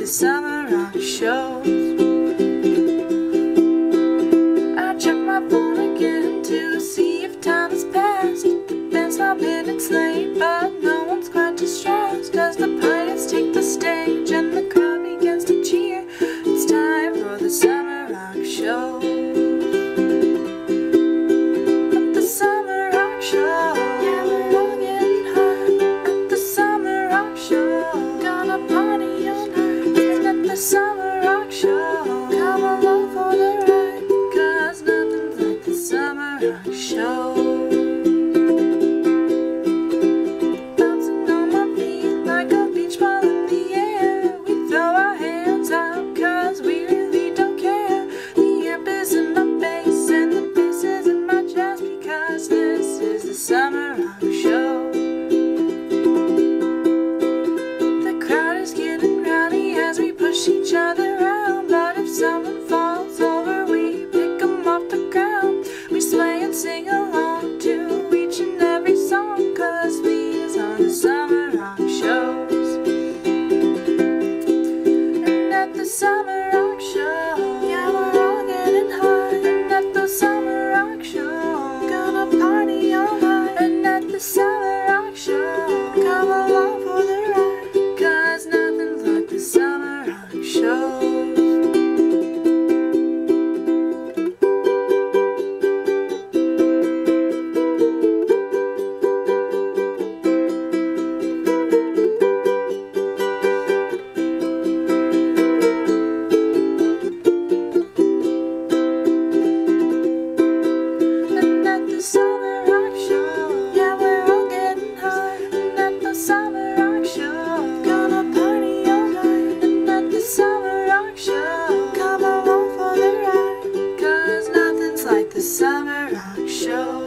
the summer rock shows. I check my phone again to see if time has passed. The band's 5 minutes late, but no one's quite distressed as the pilots take the stage and the crowd begins to cheer. It's time for the summer rock show. At the summer rock show, yeah, we're all getting high. At the summer rock show, gonna party all night. And at the summer rock show, come along for the ride, 'cause nothing's like the summer rock show. Bouncing on my feet like a beach ball in the air, we throw our hands out 'cause we really don't care. The amp is in my bass and the bass is in my chest, because this is the summer rock show. The crowd is getting rowdy as we push each other around, but if someone falls over, we pick 'em off the ground. We sway and sing along to each and every song, 'cause these are the summer rock shows. And at the summer rock show, yeah, we're all getting high. And at the summer rock show, gonna party all night. And at the summer rock show, come along for the ride, 'cause nothing's like the summer rock show. Summer rock show.